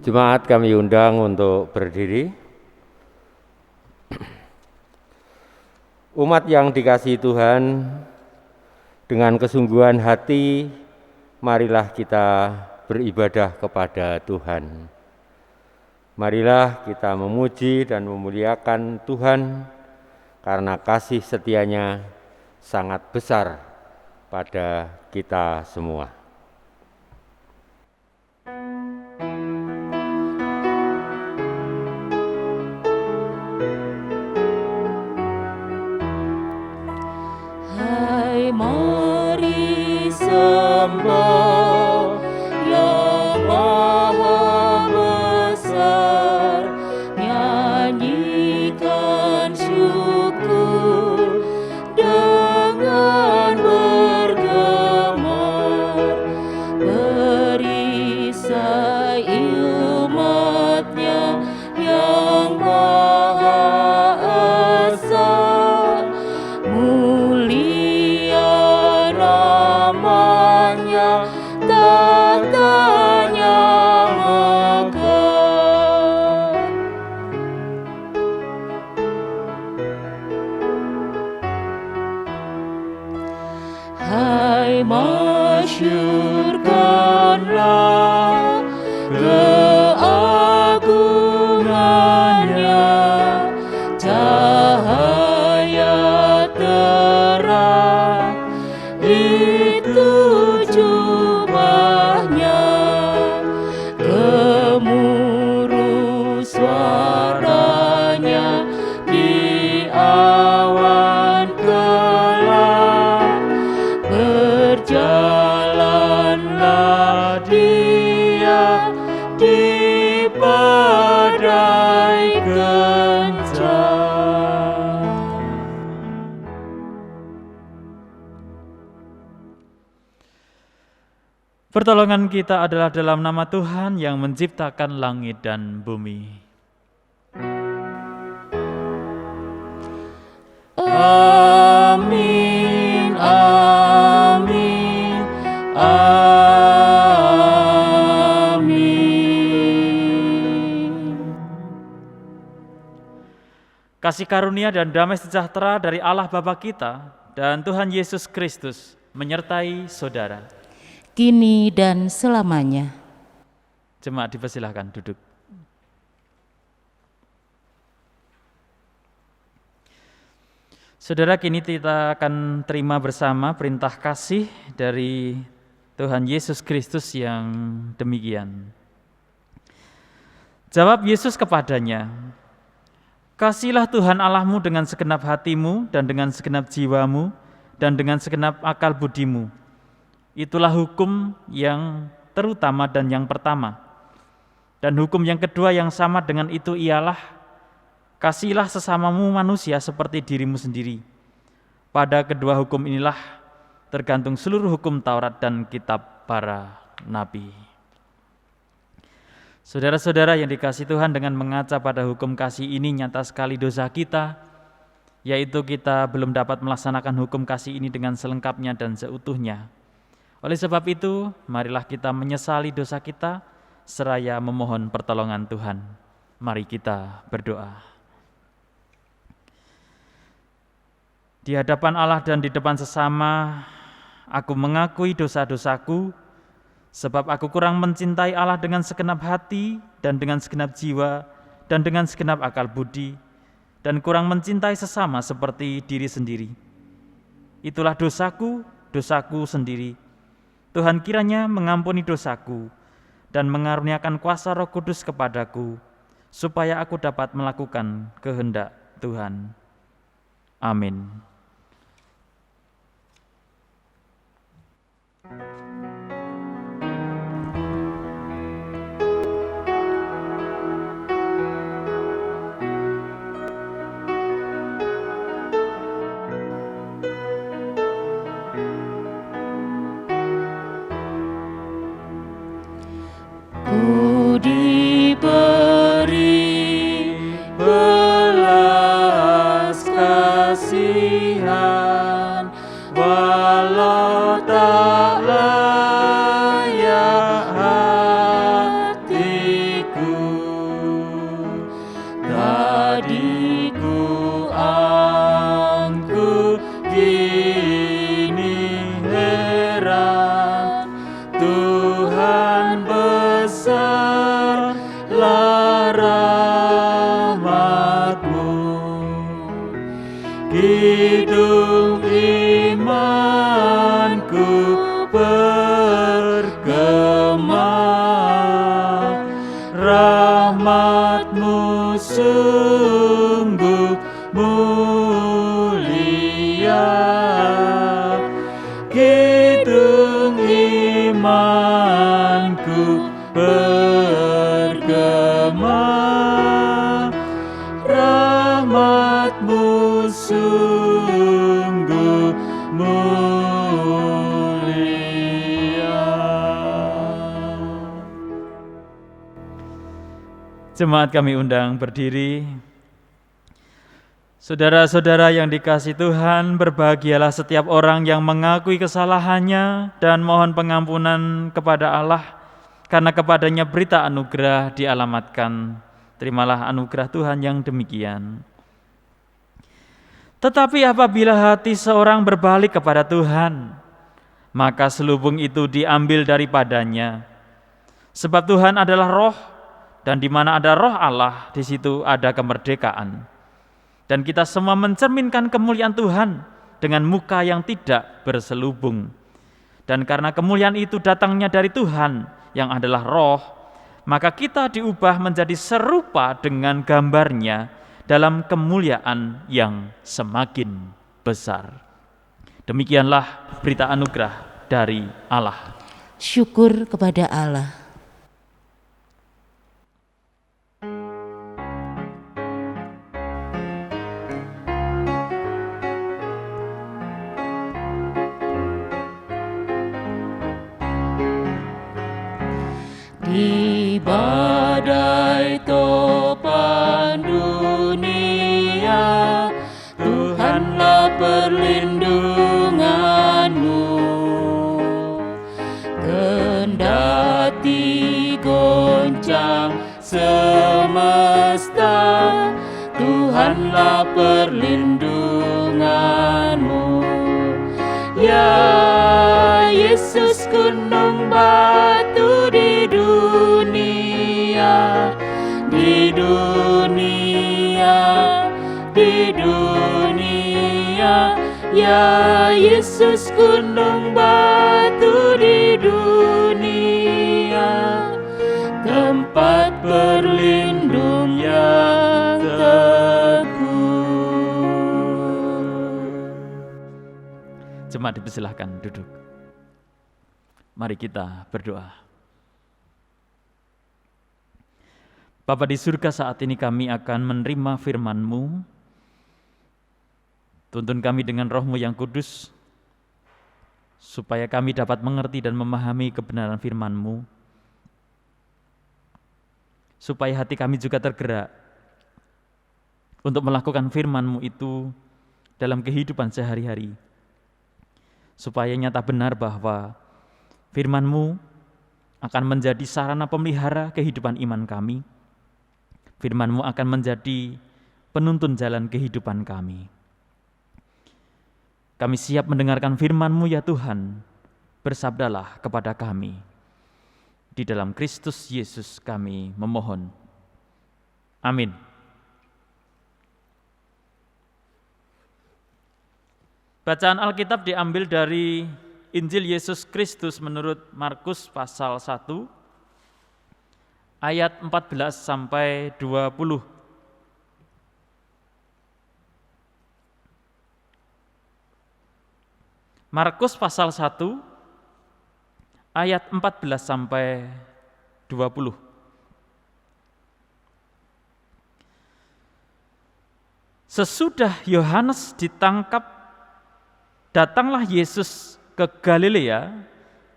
Jemaat kami undang untuk berdiri. Umat yang dikasihi Tuhan, dengan kesungguhan hati, marilah kita beribadah kepada Tuhan. Marilah kita memuji dan memuliakan Tuhan, karena kasih setianya sangat besar pada kita semua. Mari sembah Yang Maha Besar, nyanyikan syukur dengan bergemar, perisai umat-Nya yang Maha Esa. Hai masyurkanlah keagungannya, cahaya terang itu jubahnya, gemuruh suaranya di awan gelap. Berjalanlah Dia di badai kencang. Pertolongan kita adalah dalam nama Tuhan yang menciptakan langit dan bumi. Amin, amin, amin. Kasih karunia dan damai sejahtera dari Allah Bapa kita dan Tuhan Yesus Kristus menyertai saudara, kini dan selamanya. Jemaat dipersilahkan duduk. Saudara, kini kita akan terima bersama perintah kasih dari Tuhan Yesus Kristus yang demikian. Jawab Yesus kepadanya, "Kasihilah Tuhan Allahmu dengan segenap hatimu dan dengan segenap jiwamu dan dengan segenap akal budimu. Itulah hukum yang terutama dan yang pertama. Dan hukum yang kedua yang sama dengan itu ialah, kasihilah sesamamu manusia seperti dirimu sendiri. Pada kedua hukum inilah tergantung seluruh hukum Taurat dan kitab para nabi." Saudara-saudara yang dikasihi Tuhan, dengan mengaca pada hukum kasih ini nyata sekali dosa kita, yaitu kita belum dapat melaksanakan hukum kasih ini dengan selengkapnya dan seutuhnya. Oleh sebab itu, marilah kita menyesali dosa kita seraya memohon pertolongan Tuhan. Mari kita berdoa. Di hadapan Allah dan di depan sesama, aku mengakui dosa-dosaku, sebab aku kurang mencintai Allah dengan segenap hati dan dengan segenap jiwa dan dengan segenap akal budi, dan kurang mencintai sesama seperti diri sendiri. Itulah dosaku, dosaku sendiri. Tuhan kiranya mengampuni dosaku dan mengaruniakan kuasa Roh Kudus kepadaku, supaya aku dapat melakukan kehendak Tuhan. Amin. Ku diberi belas kasihan, walau tak layak hatiku besarlah rahmat-Mu. Kidung imanku bergema, rahmat-Mu sungguh mulia. Kidung imanku bergema, rahmat-Mu sungguh mulia. Jemaat kami undang berdiri. Saudara-saudara yang dikasihi Tuhan, berbahagialah setiap orang yang mengakui kesalahannya dan mohon pengampunan kepada Allah, karena kepadanya berita anugerah dialamatkan. Terimalah anugerah Tuhan yang demikian. Tetapi apabila hati seorang berbalik kepada Tuhan, maka selubung itu diambil daripadanya. Sebab Tuhan adalah roh, dan di mana ada roh Allah, di situ ada kemerdekaan. Dan kita semua mencerminkan kemuliaan Tuhan dengan muka yang tidak berselubung. Dan karena kemuliaan itu datangnya dari Tuhan yang adalah roh, maka kita diubah menjadi serupa dengan gambarnya dalam kemuliaan yang semakin besar. Demikianlah berita anugerah dari Allah. Syukur kepada Allah. Di badai topan dunia, Tuhanlah perlindunganmu. Kendati goncang semesta, Tuhanlah perlindunganmu. Ya Yesus, gunung batu di dunia, di dunia, di dunia. Ya Yesus, gunung batu di dunia, tempat berlindung yang teguh. Jemaat dipersilahkan duduk. Mari kita berdoa. Bapa di surga, saat ini kami akan menerima firman-Mu. Tuntun kami dengan Roh-Mu yang kudus, supaya kami dapat mengerti dan memahami kebenaran firman-Mu, supaya hati kami juga tergerak untuk melakukan firman-Mu itu dalam kehidupan sehari-hari, supaya nyata benar bahwa firman-Mu akan menjadi sarana pemelihara kehidupan iman kami. Firman-Mu akan menjadi penuntun jalan kehidupan kami. Kami siap mendengarkan firman-Mu ya Tuhan. Bersabdalah kepada kami. Di dalam Kristus Yesus kami memohon. Amin. Bacaan Alkitab diambil dari Injil Yesus Kristus menurut Markus pasal 1 ayat 14 sampai 20. Markus pasal 1 ayat 14 sampai 20. Sesudah Yohanes ditangkap, datanglah Yesus ke Galilea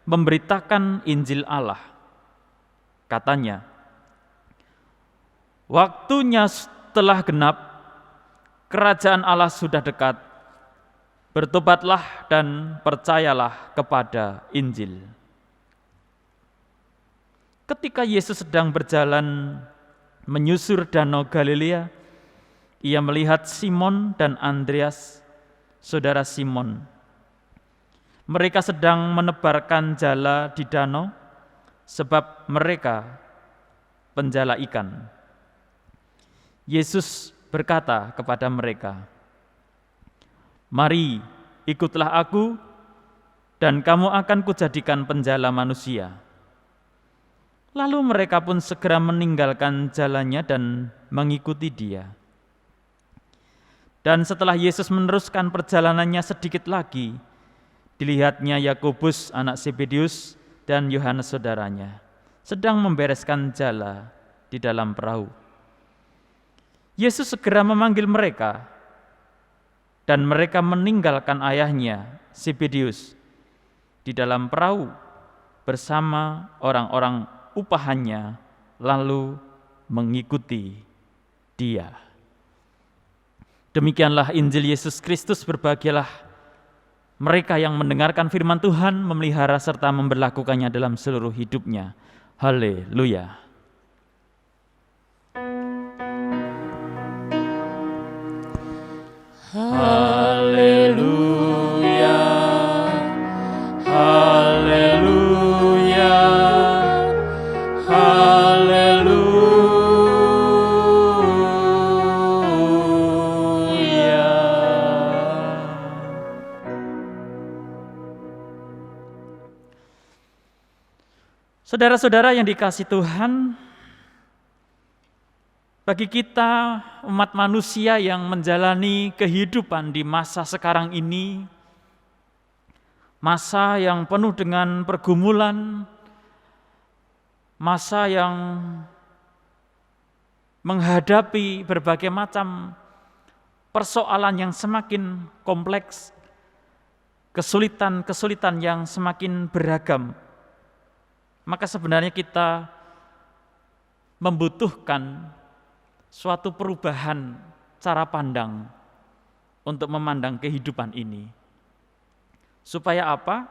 memberitakan Injil Allah. Katanya, waktunya telah genap, kerajaan Allah sudah dekat, bertobatlah dan percayalah kepada Injil. Ketika Yesus sedang berjalan menyusur danau Galilea, ia melihat Simon dan Andreas, saudara Simon. Mereka sedang menebarkan jala di danau, sebab mereka penjala ikan. Yesus berkata kepada mereka, "Mari, ikutlah aku, dan kamu akan kujadikan penjala manusia." Lalu mereka pun segera meninggalkan jalannya dan mengikuti Dia. Dan setelah Yesus meneruskan perjalanannya sedikit lagi, dilihatnya Yakobus anak Zebedius dan Yohanes saudaranya sedang membereskan jala di dalam perahu. Yesus segera memanggil mereka, dan mereka meninggalkan ayahnya Zebedius di dalam perahu bersama orang-orang upahannya, lalu mengikuti Dia. Demikianlah Injil Yesus Kristus. Berbahagialah mereka yang mendengarkan firman Tuhan, memelihara serta memberlakukannya dalam seluruh hidupnya. Haleluya. Haleluya, haleluya, haleluya. Saudara-saudara yang dikasihi Tuhan, bagi kita umat manusia yang menjalani kehidupan di masa sekarang ini, masa yang penuh dengan pergumulan, masa yang menghadapi berbagai macam persoalan yang semakin kompleks, kesulitan-kesulitan yang semakin beragam, maka sebenarnya kita membutuhkan suatu perubahan cara pandang untuk memandang kehidupan ini. Supaya apa?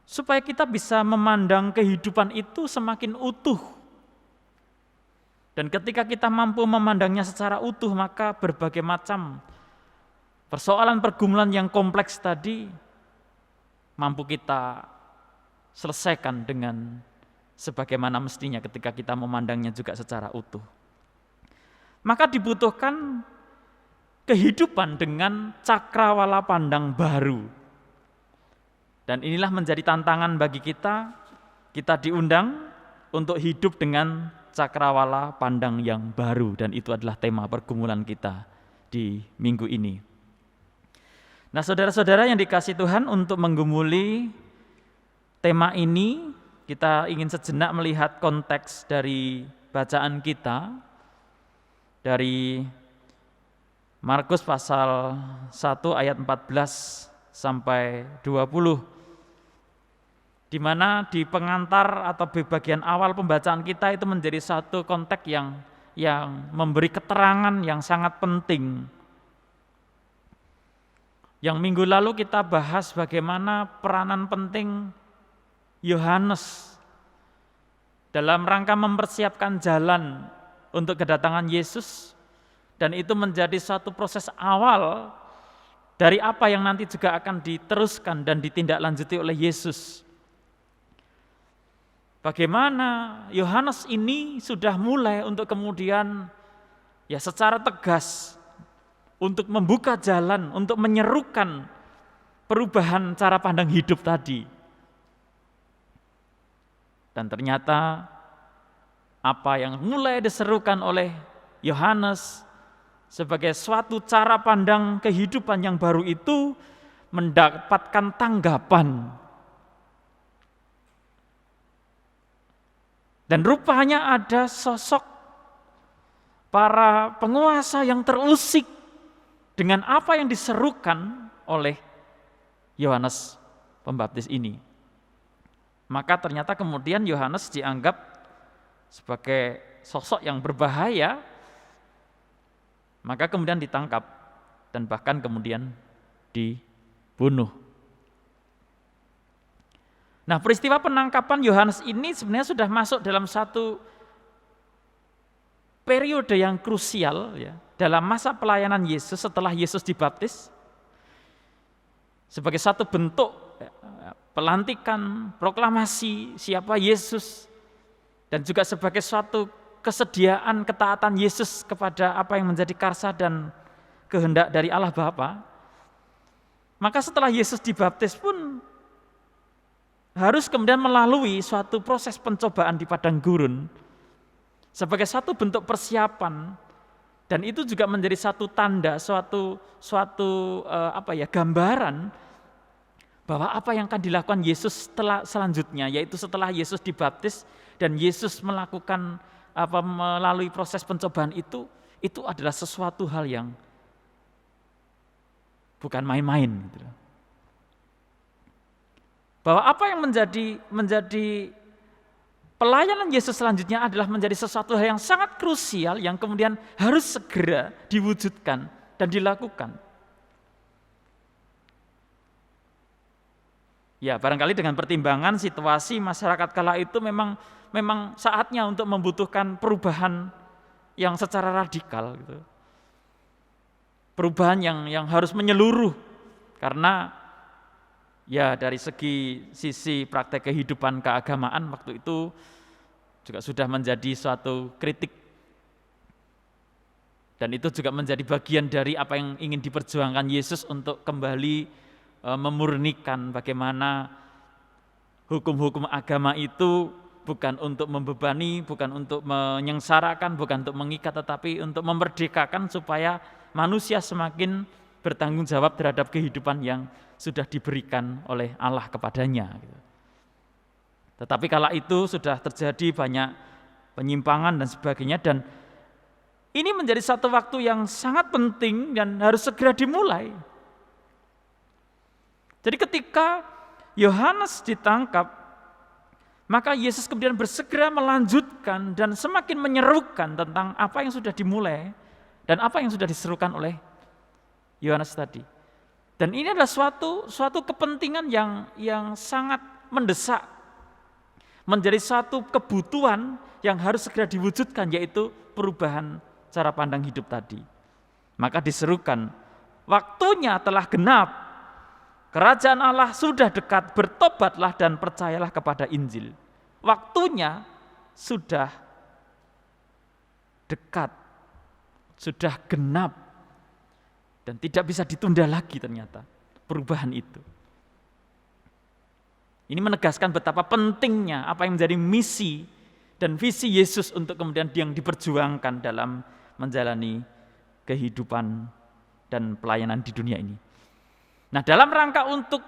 Supaya kita bisa memandang kehidupan itu semakin utuh. Dan ketika kita mampu memandangnya secara utuh, maka berbagai macam persoalan pergumulan yang kompleks tadi mampu kita selesaikan dengan sebagaimana mestinya ketika kita memandangnya juga secara utuh. Maka dibutuhkan kehidupan dengan cakrawala pandang baru. Dan inilah menjadi tantangan bagi kita. Kita diundang untuk hidup dengan cakrawala pandang yang baru. Dan itu adalah tema pergumulan kita di minggu ini. Nah, saudara-saudara yang dikasihi Tuhan, untuk menggumuli tema ini, kita ingin sejenak melihat konteks dari bacaan kita, dari Markus pasal 1 ayat 14 sampai 20, di mana di pengantar atau di bagian awal pembacaan kita itu menjadi satu konteks yang memberi keterangan yang sangat penting. Yang minggu lalu kita bahas bagaimana peranan penting Yohanes dalam rangka mempersiapkan jalan untuk kedatangan Yesus, dan itu menjadi satu proses awal dari apa yang nanti juga akan diteruskan dan ditindaklanjuti oleh Yesus. Bagaimana Yohanes ini sudah mulai untuk kemudian secara tegas untuk membuka jalan, untuk menyerukan perubahan cara pandang hidup tadi. Dan ternyata apa yang mulai diserukan oleh Yohanes sebagai suatu cara pandang kehidupan yang baru itu mendapatkan tanggapan. Dan rupanya ada sosok para penguasa yang terusik dengan apa yang diserukan oleh Yohanes Pembaptis ini. Maka ternyata kemudian Yohanes dianggap sebagai sosok yang berbahaya, maka kemudian ditangkap dan bahkan kemudian dibunuh. Nah, peristiwa penangkapan Yohanes ini sebenarnya sudah masuk dalam satu periode yang krusial dalam masa pelayanan Yesus setelah Yesus dibaptis, sebagai satu bentuk pelantikan, proklamasi siapa Yesus. dan juga sebagai suatu kesediaan ketaatan Yesus kepada apa yang menjadi karsa dan kehendak dari Allah Bapa, maka setelah Yesus dibaptis pun harus kemudian melalui suatu proses pencobaan di padang gurun sebagai satu bentuk persiapan, dan itu juga menjadi satu tanda, suatu gambaran bahwa apa yang akan dilakukan Yesus selanjutnya, yaitu setelah Yesus dibaptis dan Yesus melakukan melalui proses pencobaan itu adalah sesuatu hal yang bukan main-main gitu. Bahwa apa yang menjadi pelayanan Yesus selanjutnya adalah menjadi sesuatu hal yang sangat krusial yang kemudian harus segera diwujudkan dan dilakukan. Ya, barangkali dengan pertimbangan situasi masyarakat kala itu memang saatnya untuk membutuhkan perubahan yang secara radikal gitu. Perubahan yang harus menyeluruh, karena ya dari sisi praktek kehidupan keagamaan waktu itu juga sudah menjadi suatu kritik, dan itu juga menjadi bagian dari apa yang ingin diperjuangkan Yesus untuk kembali memurnikan bagaimana hukum-hukum agama itu bukan untuk membebani, bukan untuk menyengsarakan, bukan untuk mengikat, tetapi untuk memerdekakan supaya manusia semakin bertanggung jawab terhadap kehidupan yang sudah diberikan oleh Allah kepadanya. Tetapi kala itu sudah terjadi banyak penyimpangan dan sebagainya, dan ini menjadi satu waktu yang sangat penting dan harus segera dimulai. Jadi ketika Yohanes ditangkap, maka Yesus kemudian bersegera melanjutkan dan semakin menyerukan tentang apa yang sudah dimulai dan apa yang sudah diserukan oleh Yohanes tadi. Dan ini adalah suatu kepentingan yang sangat mendesak, menjadi satu kebutuhan yang harus segera diwujudkan, yaitu perubahan cara pandang hidup tadi. Maka diserukan, waktunya telah genap, kerajaan Allah sudah dekat, bertobatlah dan percayalah kepada Injil. Waktunya sudah dekat, sudah genap, dan tidak bisa ditunda lagi ternyata perubahan itu. Ini menegaskan betapa pentingnya apa yang menjadi misi dan visi Yesus untuk kemudian yang diperjuangkan dalam menjalani kehidupan dan pelayanan di dunia ini. Nah, dalam rangka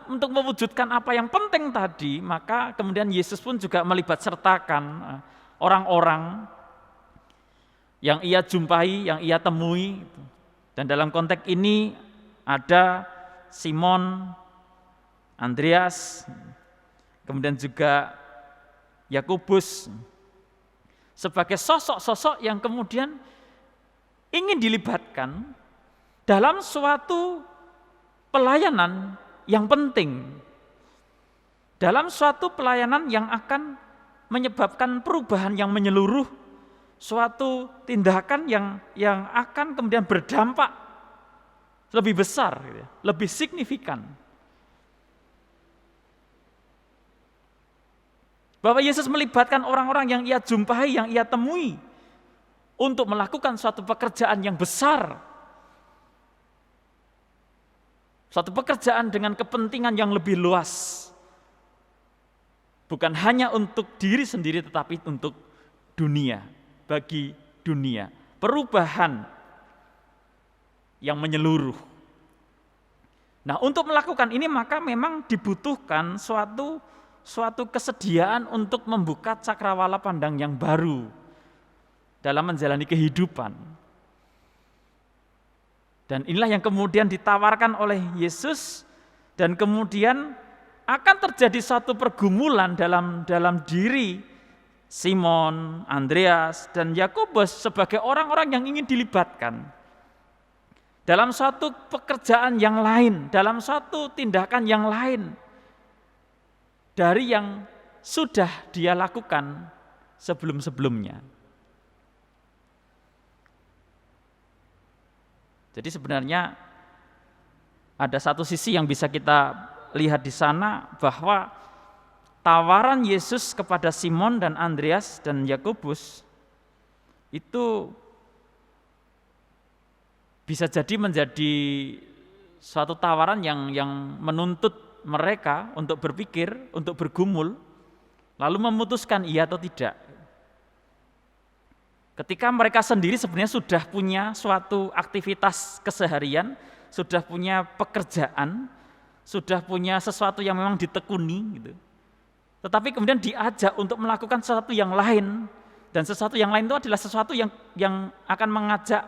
untuk mewujudkan apa yang penting tadi, maka kemudian Yesus pun juga melibat sertakan orang-orang yang ia jumpai, yang ia temui. Dan dalam konteks ini ada Simon, Andreas, kemudian juga Yakobus, sebagai sosok-sosok yang kemudian ingin dilibatkan dalam suatu pelayanan yang penting, dalam suatu pelayanan yang akan menyebabkan perubahan yang menyeluruh, suatu tindakan yang akan kemudian berdampak lebih besar, lebih signifikan. Bahwa Yesus melibatkan orang-orang yang ia jumpai, yang ia temui, untuk melakukan suatu pekerjaan yang besar, suatu pekerjaan dengan kepentingan yang lebih luas, bukan hanya untuk diri sendiri, tetapi untuk dunia, bagi dunia, perubahan yang menyeluruh. Nah, untuk melakukan ini maka memang dibutuhkan suatu kesediaan untuk membuka cakrawala pandang yang baru dalam menjalani kehidupan. Dan inilah yang kemudian ditawarkan oleh Yesus, dan kemudian akan terjadi satu pergumulan dalam diri Simon, Andreas, dan Yakobus sebagai orang-orang yang ingin dilibatkan dalam suatu pekerjaan yang lain, dalam suatu tindakan yang lain dari yang sudah dia lakukan sebelum-sebelumnya. Jadi sebenarnya ada satu sisi yang bisa kita lihat di sana, bahwa tawaran Yesus kepada Simon dan Andreas dan Yakobus itu bisa jadi menjadi suatu tawaran yang menuntut mereka untuk berpikir, untuk bergumul, lalu memutuskan iya atau tidak. Ketika mereka sendiri sebenarnya sudah punya suatu aktivitas keseharian, sudah punya pekerjaan, sudah punya sesuatu yang memang ditekuni gitu. Tetapi kemudian diajak untuk melakukan sesuatu yang lain, dan sesuatu yang lain itu adalah sesuatu yang akan mengajak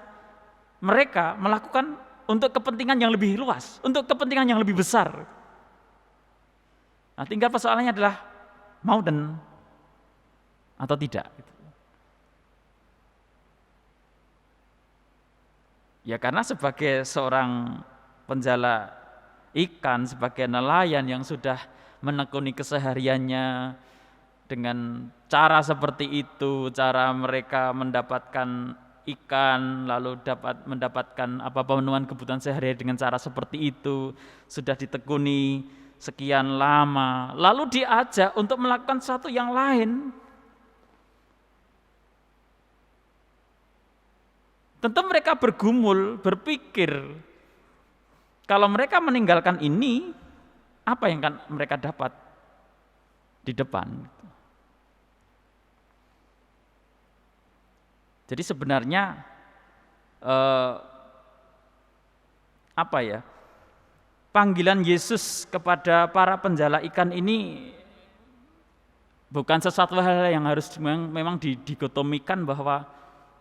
mereka melakukan untuk kepentingan yang lebih luas, untuk kepentingan yang lebih besar. Nah, tinggal persoalannya adalah mau dan atau tidak. Ya karena sebagai seorang penjala ikan, sebagai nelayan yang sudah menekuni kesehariannya dengan cara seperti itu, cara mereka mendapatkan ikan, lalu dapat mendapatkan pemenuhan kebutuhan sehari-hari dengan cara seperti itu, sudah ditekuni sekian lama, lalu diajak untuk melakukan sesuatu yang lain. Tentu mereka bergumul, berpikir, kalau mereka meninggalkan ini, apa yang akan mereka dapat di depan? Jadi sebenarnya panggilan Yesus kepada para penjala ikan ini bukan sesuatu hal yang harus memang didikotomikan bahwa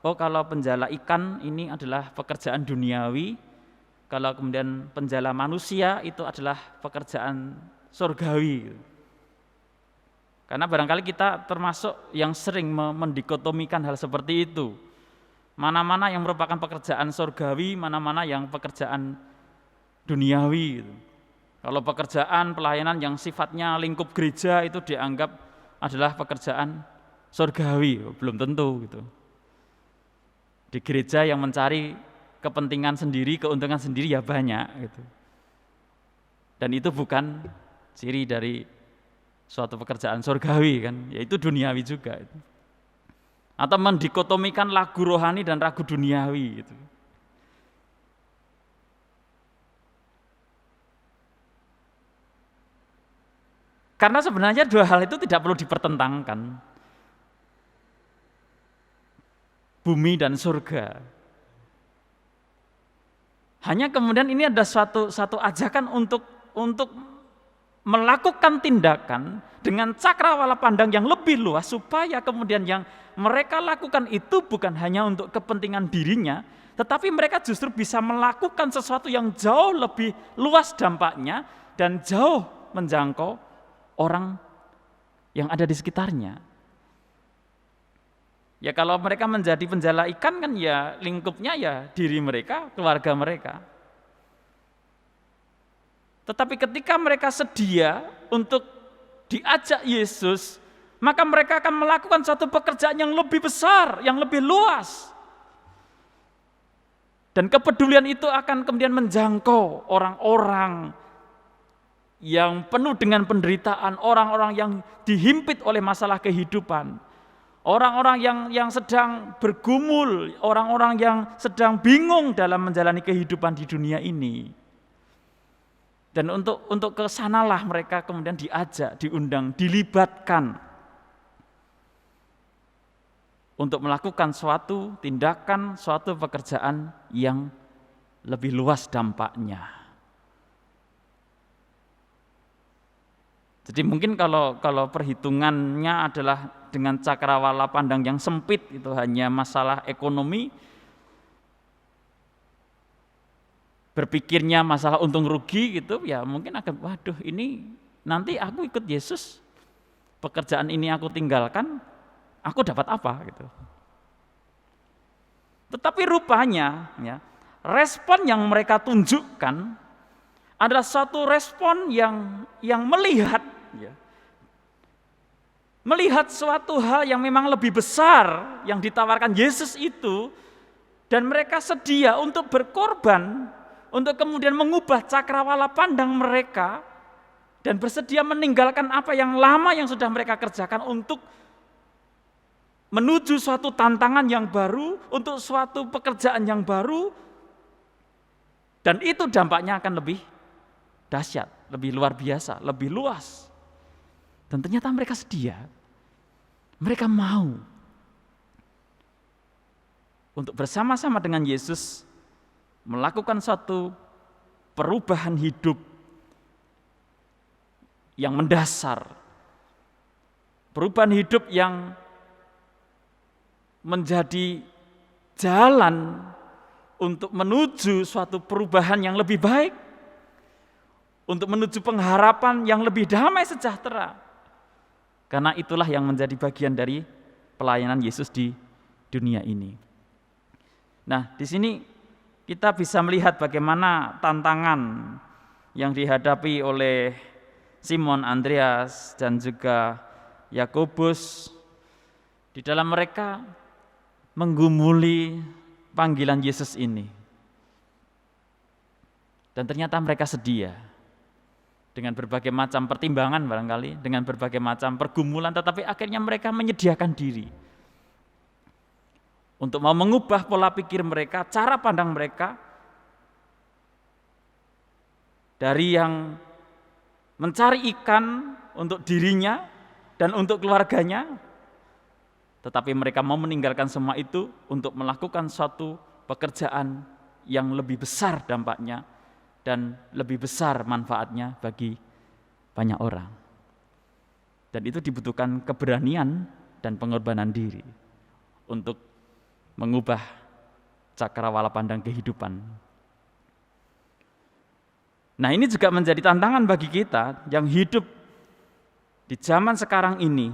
kalau penjala ikan ini adalah pekerjaan duniawi, kalau kemudian penjala manusia itu adalah pekerjaan surgawi. Karena barangkali kita termasuk yang sering mendikotomikan hal seperti itu. Mana-mana yang merupakan pekerjaan surgawi, mana-mana yang pekerjaan duniawi. Kalau pekerjaan pelayanan yang sifatnya lingkup gereja itu dianggap adalah pekerjaan surgawi, belum tentu gitu. Di gereja yang mencari kepentingan sendiri, keuntungan sendiri ya banyak gitu. Dan itu bukan ciri dari suatu pekerjaan surgawi kan, yaitu duniawi juga itu. Atau mendikotomikan lagu rohani dan lagu duniawi gitu. Karena sebenarnya dua hal itu tidak perlu dipertentangkan. Bumi dan surga. Hanya kemudian ini ada suatu ajakan untuk melakukan tindakan dengan cakrawala pandang yang lebih luas supaya kemudian yang mereka lakukan itu bukan hanya untuk kepentingan dirinya, tetapi mereka justru bisa melakukan sesuatu yang jauh lebih luas dampaknya dan jauh menjangkau orang yang ada di sekitarnya. Ya kalau mereka menjadi penjala ikan kan ya lingkupnya ya diri mereka, keluarga mereka. Tetapi ketika mereka sedia untuk diajak Yesus, maka mereka akan melakukan suatu pekerjaan yang lebih besar, yang lebih luas. Dan kepedulian itu akan kemudian menjangkau orang-orang yang penuh dengan penderitaan, orang-orang yang dihimpit oleh masalah kehidupan, orang-orang yang sedang bergumul, orang-orang yang sedang bingung dalam menjalani kehidupan di dunia ini. Dan untuk kesanalah mereka kemudian diajak, diundang, dilibatkan untuk melakukan suatu tindakan, suatu pekerjaan yang lebih luas dampaknya. Jadi mungkin kalau perhitungannya adalah dengan cakrawala pandang yang sempit, itu hanya masalah ekonomi, berpikirnya masalah untung rugi gitu, ya mungkin akan, waduh ini nanti aku ikut Yesus, pekerjaan ini aku tinggalkan, aku dapat apa gitu. Tetapi rupanya ya, respon yang mereka tunjukkan adalah suatu respon yang melihat ya, melihat suatu hal yang memang lebih besar yang ditawarkan Yesus itu, dan mereka sedia untuk berkorban, untuk kemudian mengubah cakrawala pandang mereka dan bersedia meninggalkan apa yang lama yang sudah mereka kerjakan untuk menuju suatu tantangan yang baru, untuk suatu pekerjaan yang baru, dan itu dampaknya akan lebih dahsyat, lebih luar biasa, lebih luas. Dan ternyata mereka sedia, mereka mau untuk bersama-sama dengan Yesus melakukan suatu perubahan hidup yang mendasar, perubahan hidup yang menjadi jalan untuk menuju suatu perubahan yang lebih baik, untuk menuju pengharapan yang lebih damai sejahtera. Karena itulah yang menjadi bagian dari pelayanan Yesus di dunia ini. Nah, di sini kita bisa melihat bagaimana tantangan yang dihadapi oleh Simon, Andreas, dan juga Yakobus di dalam mereka menggumuli panggilan Yesus ini. Dan ternyata mereka sedia dengan berbagai macam pertimbangan barangkali, dengan berbagai macam pergumulan, tetapi akhirnya mereka menyediakan diri untuk mau mengubah pola pikir mereka, cara pandang mereka, dari yang mencari ikan untuk dirinya dan untuk keluarganya, tetapi mereka mau meninggalkan semua itu untuk melakukan suatu pekerjaan yang lebih besar dampaknya dan lebih besar manfaatnya bagi banyak orang. Dan itu dibutuhkan keberanian dan pengorbanan diri untuk mengubah cakrawala pandang kehidupan. Nah, ini juga menjadi tantangan bagi kita yang hidup di zaman sekarang ini.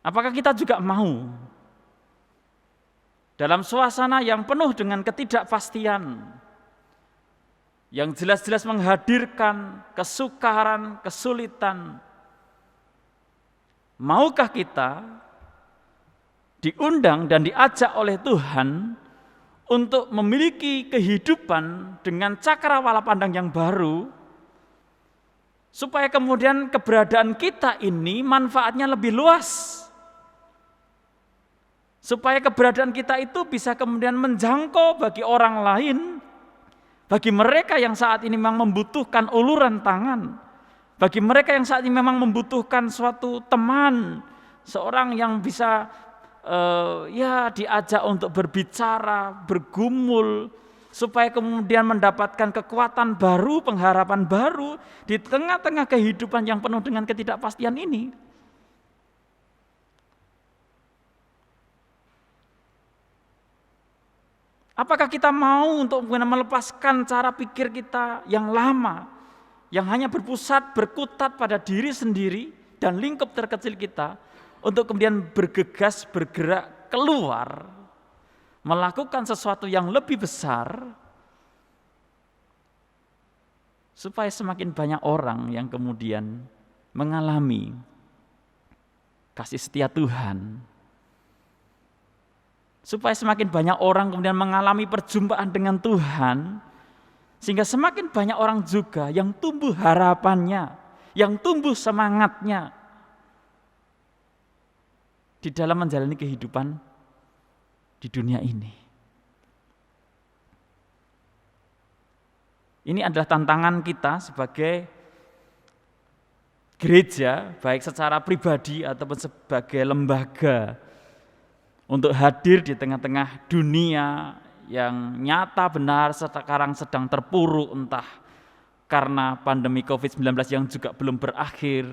Apakah kita juga mau dalam suasana yang penuh dengan ketidakpastian, yang jelas-jelas menghadirkan kesukaran, kesulitan, maukah kita diundang dan diajak oleh Tuhan untuk memiliki kehidupan dengan cakrawala pandang yang baru, supaya kemudian keberadaan kita ini manfaatnya lebih luas, supaya keberadaan kita itu bisa kemudian menjangkau bagi orang lain, bagi mereka yang saat ini memang membutuhkan uluran tangan, bagi mereka yang saat ini memang membutuhkan suatu teman, seorang yang bisa diajak untuk berbicara, bergumul, supaya kemudian mendapatkan kekuatan baru, pengharapan baru di tengah-tengah kehidupan yang penuh dengan ketidakpastian ini. Apakah kita mau untuk melepaskan cara pikir kita yang lama, yang hanya berkutat pada diri sendiri dan lingkup terkecil kita, untuk kemudian bergegas, bergerak keluar, melakukan sesuatu yang lebih besar, supaya semakin banyak orang yang kemudian mengalami kasih setia Tuhan, supaya semakin banyak orang kemudian mengalami perjumpaan dengan Tuhan, sehingga semakin banyak orang juga yang tumbuh harapannya, yang tumbuh semangatnya di dalam menjalani kehidupan di dunia ini. Ini adalah tantangan kita sebagai gereja, baik secara pribadi ataupun sebagai lembaga, untuk hadir di tengah-tengah dunia yang nyata benar sekarang sedang terpuruk, entah karena pandemi COVID-19 yang juga belum berakhir,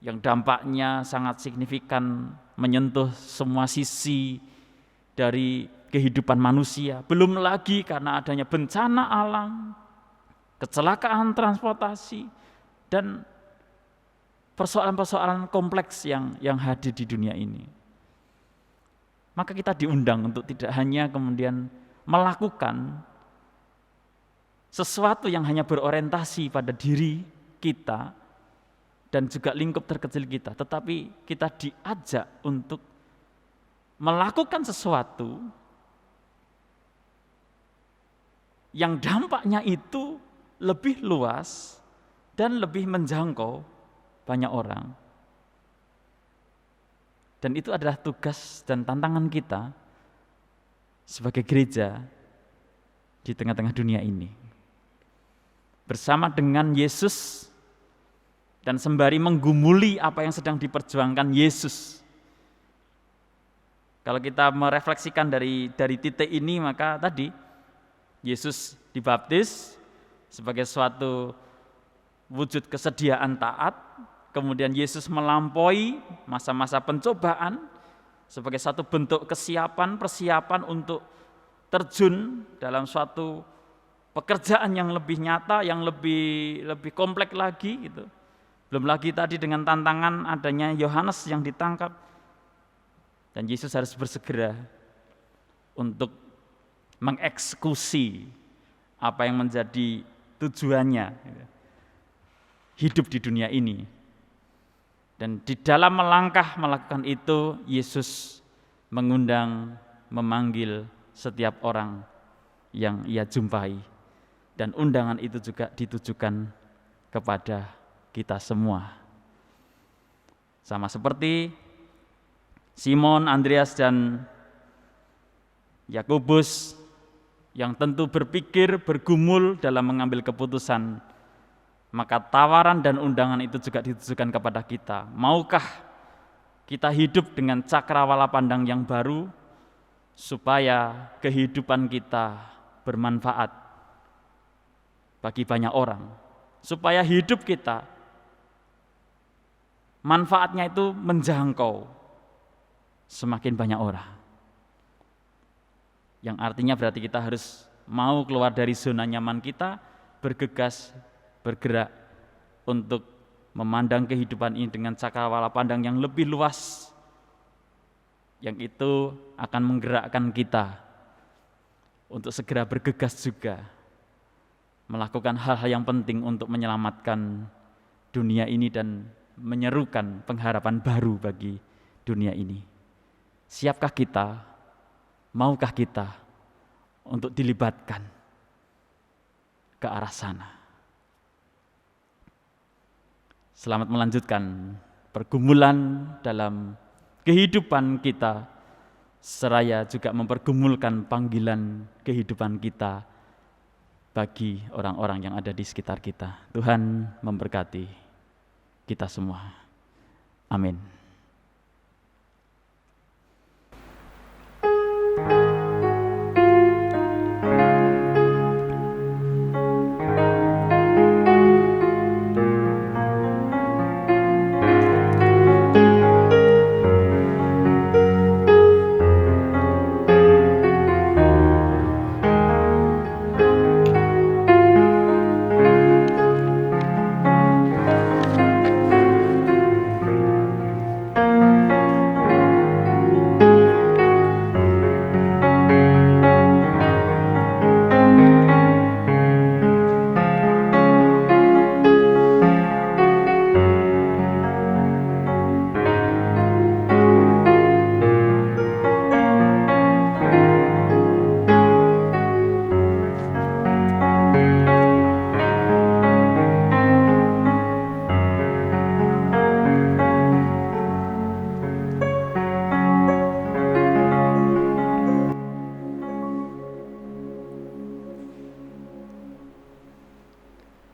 yang dampaknya sangat signifikan menyentuh semua sisi dari kehidupan manusia. Belum lagi karena adanya bencana alam, kecelakaan transportasi, dan persoalan-persoalan kompleks yang hadir di dunia ini. Maka kita diundang untuk tidak hanya kemudian melakukan sesuatu yang hanya berorientasi pada diri kita dan juga lingkup terkecil kita, tetapi kita diajak untuk melakukan sesuatu yang dampaknya itu lebih luas, dan lebih menjangkau banyak orang. Dan itu adalah tugas dan tantangan kita sebagai gereja di tengah-tengah dunia ini. Bersama dengan Yesus dan sembari menggumuli apa yang sedang diperjuangkan Yesus. Kalau kita merefleksikan dari titik ini, maka tadi Yesus dibaptis sebagai suatu wujud kesediaan taat, kemudian Yesus melampaui masa-masa pencobaan sebagai satu bentuk persiapan untuk terjun dalam suatu pekerjaan yang lebih nyata, yang lebih kompleks lagi gitu. Belum lagi tadi dengan tantangan adanya Yohanes yang ditangkap. Dan Yesus harus bersegera untuk mengeksekusi apa yang menjadi tujuannya hidup di dunia ini. Dan di dalam melangkah melakukan itu, Yesus mengundang, memanggil setiap orang yang ia jumpai. Dan undangan itu juga ditujukan kepada kita semua. Sama seperti Simon, Andreas, dan Yakobus yang tentu berpikir, bergumul dalam mengambil keputusan, maka tawaran dan undangan itu juga ditujukan kepada kita. Maukah kita hidup dengan cakrawala pandang yang baru supaya kehidupan kita bermanfaat bagi banyak orang, supaya hidup kita manfaatnya itu menjangkau semakin banyak orang. Yang artinya berarti kita harus mau keluar dari zona nyaman kita, bergegas, bergerak untuk memandang kehidupan ini dengan cakrawala pandang yang lebih luas, yang itu akan menggerakkan kita untuk segera bergegas juga melakukan hal-hal yang penting untuk menyelamatkan dunia ini dan menyerukan pengharapan baru bagi dunia ini. Siapkah kita? Maukah kita untuk dilibatkan ke arah sana? Selamat melanjutkan pergumulan dalam kehidupan kita, seraya juga mempergumulkan panggilan kehidupan kita bagi orang-orang yang ada di sekitar kita. Tuhan memberkati kita semua. Amin.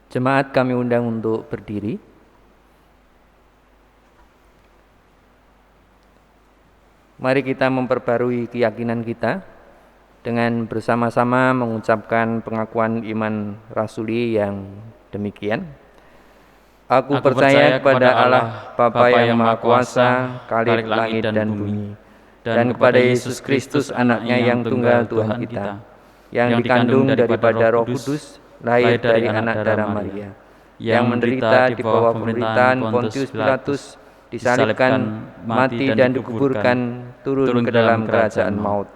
Jemaat kami undang untuk berdiri. Mari kita memperbarui keyakinan kita dengan bersama-sama mengucapkan pengakuan iman rasuli yang demikian. Aku percaya kepada Allah, Bapa yang Maha Kuasa, Khalik langit dan bumi, dan kepada Yesus Kristus anaknya yang tunggal Tuhan kita, yang dikandung daripada Roh Kudus, lahir dari anak darah Maria, yang menderita di bawah pemerintahan Pontius Pilatus, disalibkan, mati dan dikuburkan, turun ke dalam kerajaan maut.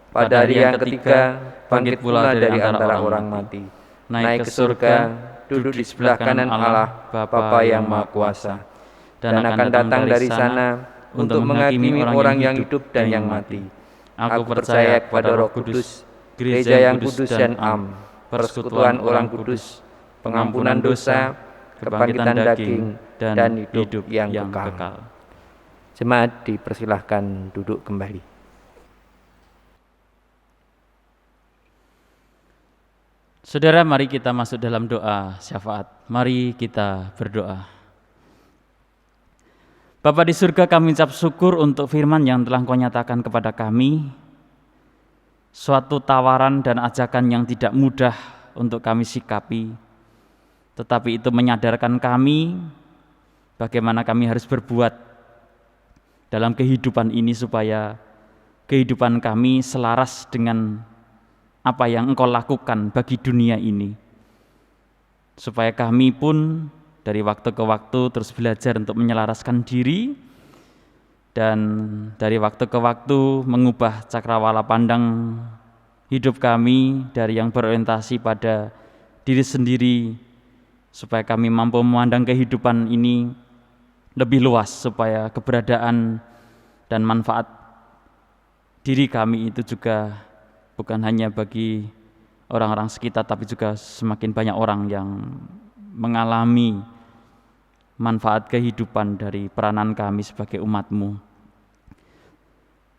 Pada hari yang ketiga, bangkit pula dari antara orang mati, naik ke surga, duduk di sebelah kanan Allah, Bapa yang Maha Kuasa, dan akan datang dari sana untuk menghakimi orang yang hidup dan yang mati. Aku percaya kepada Roh Kudus, gereja yang kudus dan am, persekutuan orang kudus, pengampunan dosa, kebangkitan daging, dan hidup yang kekal. Jemaat dipersilahkan duduk kembali. Saudara, mari kita masuk dalam doa syafaat. Mari kita berdoa. Bapa di surga, kami ucap syukur untuk firman yang telah Kau nyatakan kepada kami. Suatu tawaran dan ajakan yang tidak mudah untuk kami sikapi. Tetapi itu menyadarkan kami bagaimana kami harus berbuat dalam kehidupan ini supaya kehidupan kami selaras dengan apa yang Engkau lakukan bagi dunia ini, supaya kami pun dari waktu ke waktu terus belajar untuk menyelaraskan diri dan dari waktu ke waktu mengubah cakrawala pandang hidup kami dari yang berorientasi pada diri sendiri, supaya kami mampu memandang kehidupan ini lebih luas, supaya keberadaan dan manfaat diri kami itu juga bukan hanya bagi orang-orang sekitar, tapi juga semakin banyak orang yang mengalami manfaat kehidupan dari peranan kami sebagai umat-Mu.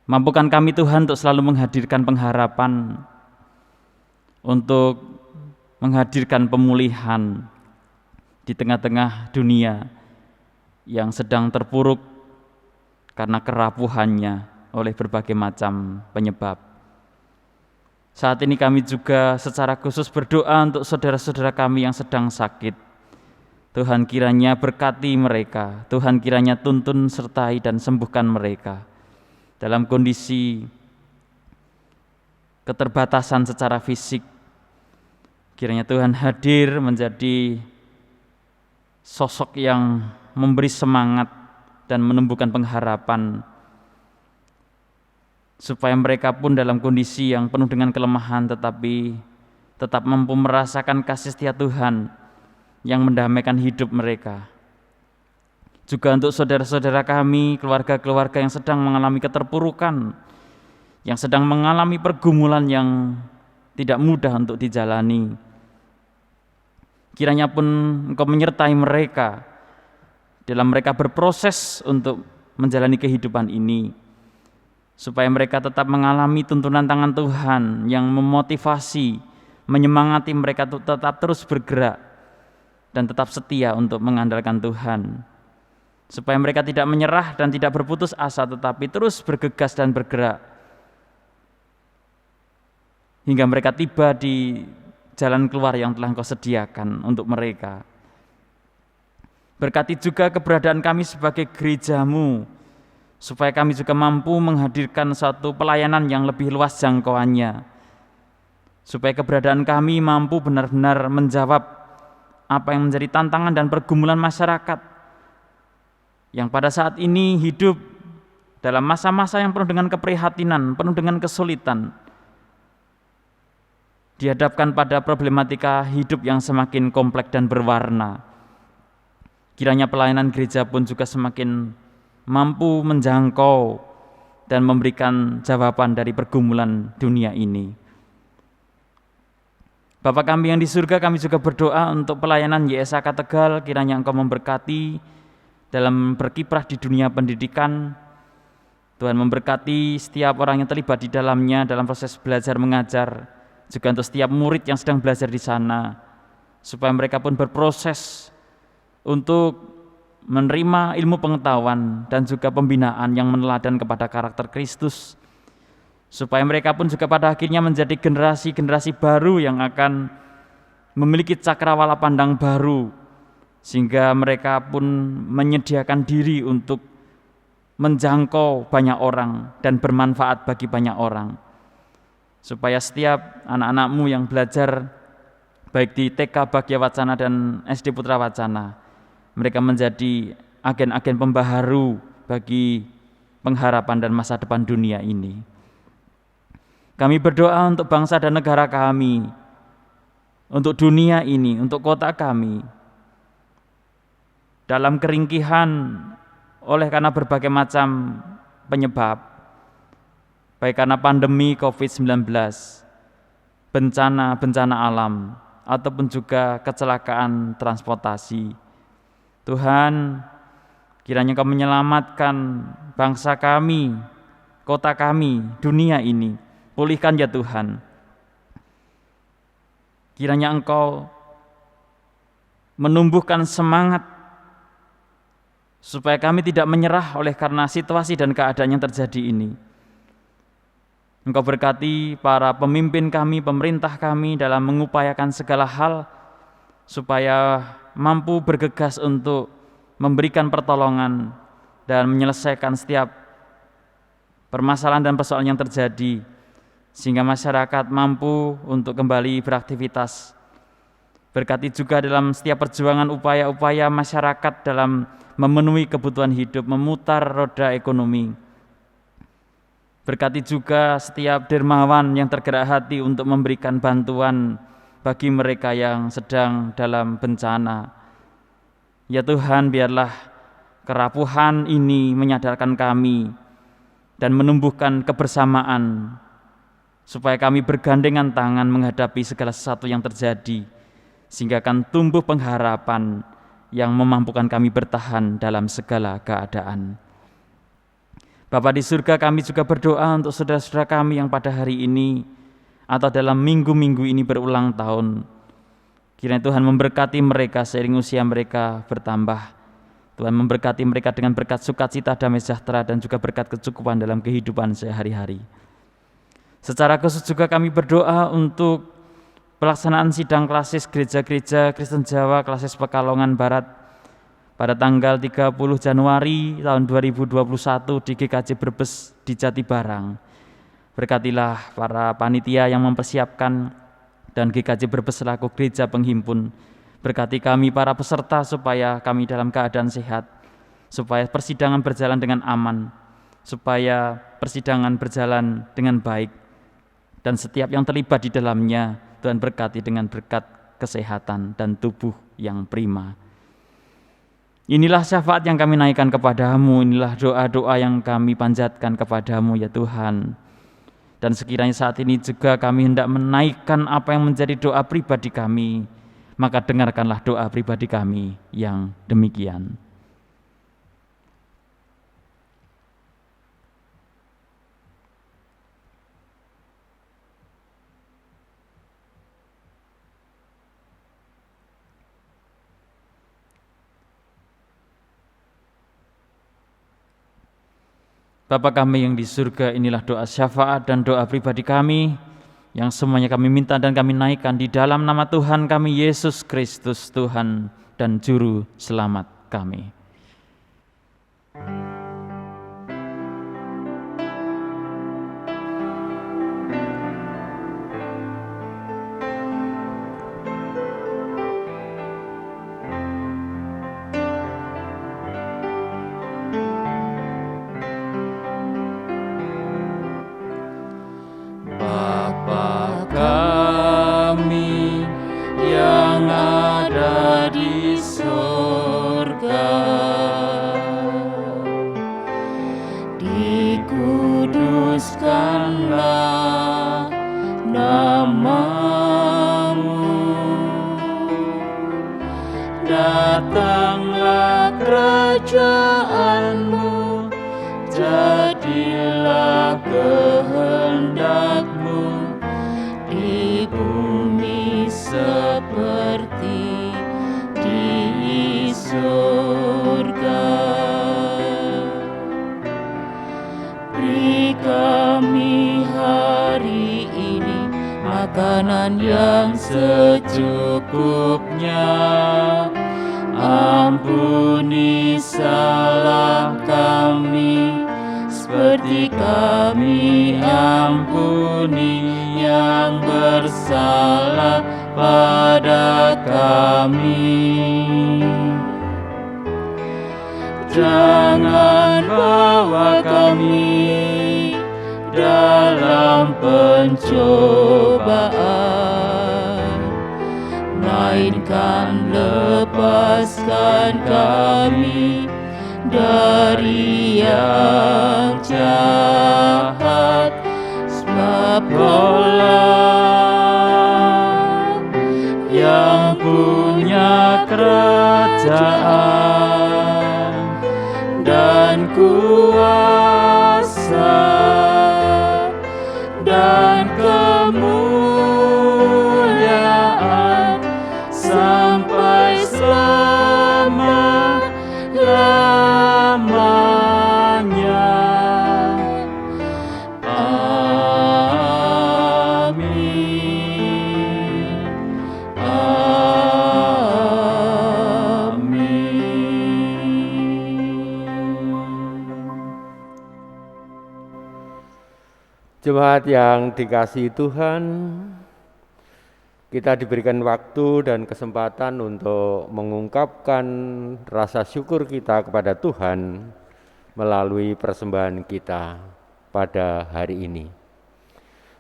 Mampukan kami Tuhan untuk selalu menghadirkan pengharapan, untuk menghadirkan pemulihan di tengah-tengah dunia yang sedang terpuruk karena kerapuhannya oleh berbagai macam penyebab. Saat ini kami juga secara khusus berdoa untuk saudara-saudara kami yang sedang sakit. Tuhan kiranya berkati mereka, Tuhan kiranya tuntun sertai dan sembuhkan mereka dalam kondisi keterbatasan secara fisik. Kiranya Tuhan hadir menjadi sosok yang memberi semangat dan menumbuhkan pengharapan, supaya mereka pun dalam kondisi yang penuh dengan kelemahan tetapi tetap mampu merasakan kasih setia Tuhan yang mendamaikan hidup mereka. Juga untuk saudara-saudara kami, keluarga-keluarga yang sedang mengalami keterpurukan, yang sedang mengalami pergumulan yang tidak mudah untuk dijalani. Kiranya pun Engkau menyertai mereka dalam mereka berproses untuk menjalani kehidupan ini, supaya mereka tetap mengalami tuntunan tangan Tuhan yang memotivasi, menyemangati mereka untuk tetap terus bergerak dan tetap setia untuk mengandalkan Tuhan, supaya mereka tidak menyerah dan tidak berputus asa, tetapi terus bergegas dan bergerak hingga mereka tiba di jalan keluar yang telah Engkau sediakan untuk mereka. Berkati juga keberadaan kami sebagai gereja-Mu, supaya kami juga mampu menghadirkan suatu pelayanan yang lebih luas jangkauannya, supaya keberadaan kami mampu benar-benar menjawab apa yang menjadi tantangan dan pergumulan masyarakat yang pada saat ini hidup dalam masa-masa yang penuh dengan keprihatinan, penuh dengan kesulitan, dihadapkan pada problematika hidup yang semakin kompleks dan berwarna. Kiranya pelayanan gereja pun juga semakin mampu menjangkau dan memberikan jawaban dari pergumulan dunia ini. Bapa kami yang di surga, kami juga berdoa untuk pelayanan YSAK Tegal, kiranya Engkau memberkati dalam berkiprah di dunia pendidikan. Tuhan memberkati setiap orang yang terlibat di dalamnya dalam proses belajar mengajar, juga untuk setiap murid yang sedang belajar di sana, supaya mereka pun berproses untuk menerima ilmu pengetahuan dan juga pembinaan yang meneladan kepada karakter Kristus, supaya mereka pun juga pada akhirnya menjadi generasi-generasi baru yang akan memiliki cakrawala pandang baru, sehingga mereka pun menyediakan diri untuk menjangkau banyak orang dan bermanfaat bagi banyak orang, supaya setiap anak-anak-Mu yang belajar baik di TK Bagya Wacana dan SD Putra Wacana, mereka menjadi agen-agen pembaharu bagi pengharapan dan masa depan dunia ini. Kami berdoa untuk bangsa dan negara kami, untuk dunia ini, untuk kota kami, dalam keringkihan oleh karena berbagai macam penyebab, baik karena pandemi COVID-19, bencana alam, ataupun juga kecelakaan transportasi. Tuhan, kiranya Engkau menyelamatkan bangsa kami, kota kami, dunia ini. Pulihkan ya Tuhan. Kiranya Engkau menumbuhkan semangat supaya kami tidak menyerah oleh karena situasi dan keadaan yang terjadi ini. Engkau berkati para pemimpin kami, pemerintah kami dalam mengupayakan segala hal supaya mampu bergegas untuk memberikan pertolongan dan menyelesaikan setiap permasalahan dan persoalan yang terjadi, sehingga masyarakat mampu untuk kembali beraktivitas. Berkati juga dalam setiap perjuangan upaya-upaya masyarakat dalam memenuhi kebutuhan hidup, memutar roda ekonomi. Berkati juga setiap dermawan yang tergerak hati untuk memberikan bantuan bagi mereka yang sedang dalam bencana. Ya Tuhan, biarlah kerapuhan ini menyadarkan kami dan menumbuhkan kebersamaan supaya kami bergandengan tangan menghadapi segala sesuatu yang terjadi, sehingga akan tumbuh pengharapan yang memampukan kami bertahan dalam segala keadaan. Bapa di surga, kami juga berdoa untuk saudara-saudara kami yang pada hari ini atau dalam minggu-minggu ini berulang tahun. Kiranya Tuhan memberkati mereka seiring usia mereka bertambah. Tuhan memberkati mereka dengan berkat sukacita, damai sejahtera, dan juga berkat kecukupan dalam kehidupan sehari-hari. Secara khusus juga kami berdoa untuk pelaksanaan sidang klasis gereja-gereja Kristen Jawa klasis Pekalongan Barat pada tanggal 30 Januari tahun 2021 di GKJ Brebes di Jatibarang. Berkatilah para panitia yang mempersiapkan dan GKJ Brebes selaku gereja penghimpun. Berkati kami para peserta supaya kami dalam keadaan sehat, supaya persidangan berjalan dengan aman, supaya persidangan berjalan dengan baik, dan setiap yang terlibat di dalamnya Tuhan berkati dengan berkat kesehatan dan tubuh yang prima. Inilah syafaat yang kami naikkan kepadamu, inilah doa-doa yang kami panjatkan kepadamu ya Tuhan. Dan sekiranya saat ini juga kami hendak menaikkan apa yang menjadi doa pribadi kami, maka dengarkanlah doa pribadi kami yang demikian. Bapa kami yang di surga, inilah doa syafaat dan doa pribadi kami yang semuanya kami minta dan kami naikkan di dalam nama Tuhan kami Yesus Kristus, Tuhan dan Juru Selamat kami. Dikuduskanlah namamu, datanglah kerajaanmu, jadilah kehendakmu di bumi seperti di surga. Beri kami hari ini makanan yang secukupnya. Ampuni salah kami seperti kami ampuni yang bersalah pada kami. Jangan bawa kami dalam pencobaan, melainkan lepaskan kami dari yang jahat. Sebab Kaulah yang punya kerajaan Jemaat yang dikasihi Tuhan, kita diberikan waktu dan kesempatan untuk mengungkapkan rasa syukur kita kepada Tuhan melalui persembahan kita pada hari ini.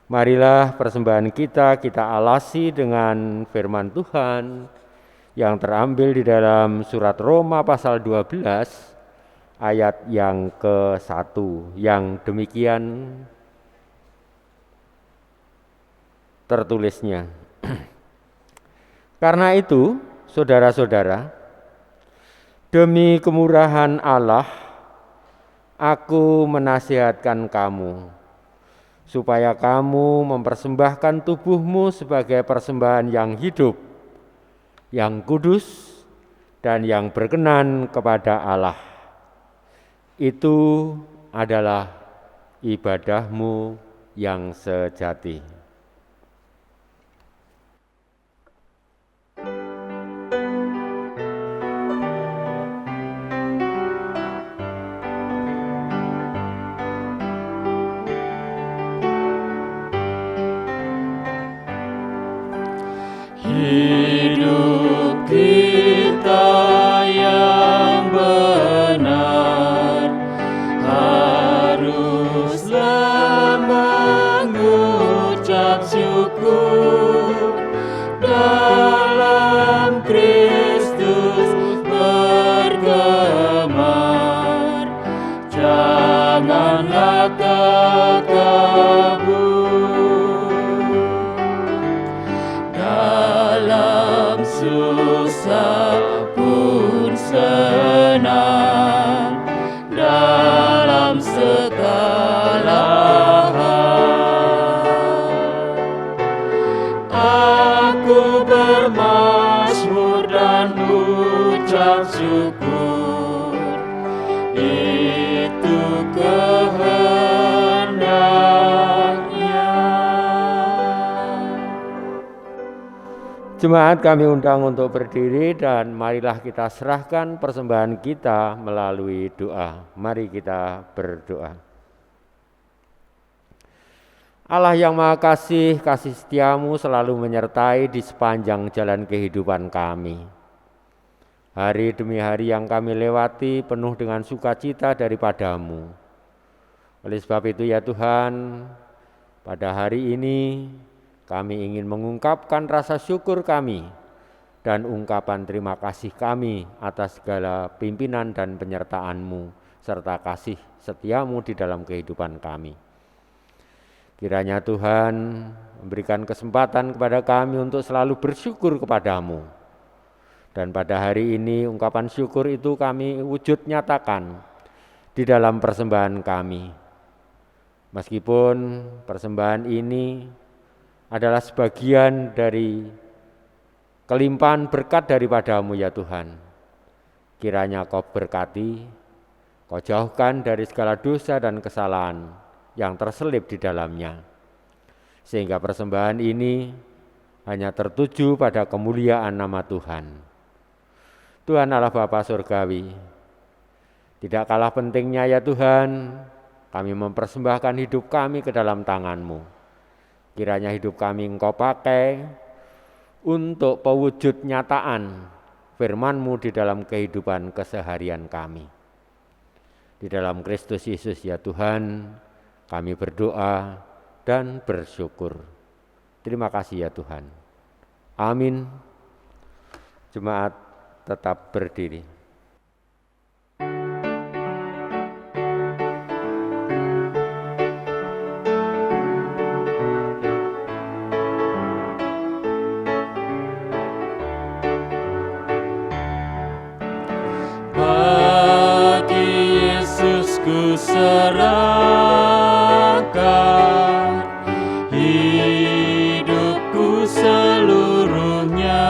Marilah persembahan kita alasi dengan firman Tuhan yang terambil di dalam surat Roma pasal 12 ayat yang ke-1 yang demikian tertulisnya. Karena itu, saudara-saudara, demi kemurahan Allah, aku menasihatkan kamu, supaya kamu mempersembahkan tubuhmu sebagai persembahan yang hidup, yang kudus, dan yang berkenan kepada Allah. Itu adalah ibadahmu yang sejati. Hidup kita yang benar haruslah mengucap syukur dalam Kristus bergemar. Janganlah takabur. Susah pun senang dalam segala hal. Aku bermazmur dan ucap syukur, itu Jemaat kami undang untuk berdiri dan marilah kita serahkan persembahan kita melalui doa. Mari kita berdoa. Allah yang Maha Kasih, kasih setiamu selalu menyertai di sepanjang jalan kehidupan kami. Hari demi hari yang kami lewati penuh dengan sukacita daripadamu. Oleh sebab itu ya Tuhan, pada hari ini kami ingin mengungkapkan rasa syukur kami dan ungkapan terima kasih kami atas segala pimpinan dan penyertaan-Mu serta kasih setiamu di dalam kehidupan kami. Kiranya Tuhan memberikan kesempatan kepada kami untuk selalu bersyukur kepadamu. Dan pada hari ini ungkapan syukur itu kami wujud nyatakan di dalam persembahan kami. Meskipun persembahan ini adalah sebagian dari kelimpahan berkat daripadamu ya Tuhan. Kiranya Kau berkati, Kau jauhkan dari segala dosa dan kesalahan yang terselip di dalamnya. Sehingga persembahan ini hanya tertuju pada kemuliaan nama Tuhan. Tuhan Allah Bapa Surgawi, tidak kalah pentingnya ya Tuhan, kami mempersembahkan hidup kami ke dalam tangan-Mu. Kiranya hidup kami Engkau pakai untuk pewujud nyataan firman-Mu di dalam kehidupan keseharian kami. Di dalam Kristus Yesus ya Tuhan, kami berdoa dan bersyukur. Terima kasih ya Tuhan. Amin. Jemaat tetap berdiri. Ku serahkan hidupku seluruhnya,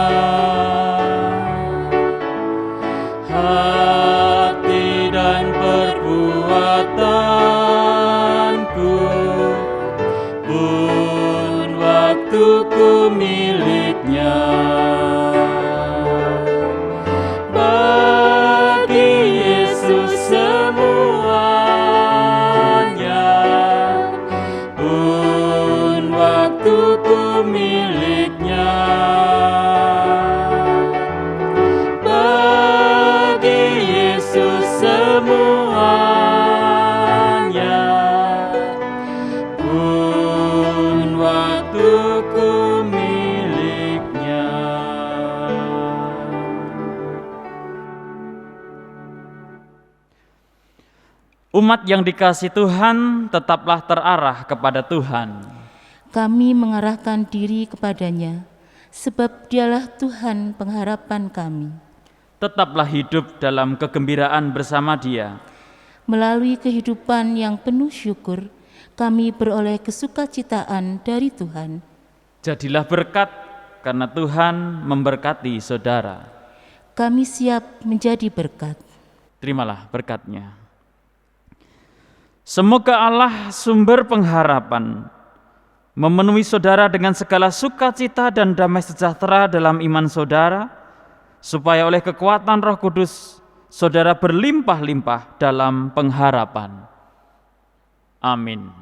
hati dan perbuatanku pun waktuku miliknya. pun waktuku miliknya. Umat yang dikasihi Tuhan, tetaplah terarah kepada Tuhan. Kami mengarahkan diri kepadanya, sebab Dialah Tuhan pengharapan kami. Tetaplah hidup dalam kegembiraan bersama Dia. Melalui kehidupan yang penuh syukur, kami beroleh kesukacitaan dari Tuhan. Jadilah berkat, karena Tuhan memberkati saudara. Kami siap menjadi berkat. Terimalah berkat-Nya. Semoga Allah sumber pengharapan memenuhi saudara dengan segala sukacita dan damai sejahtera dalam iman saudara, supaya oleh kekuatan Roh Kudus saudara berlimpah-limpah dalam pengharapan. Amin.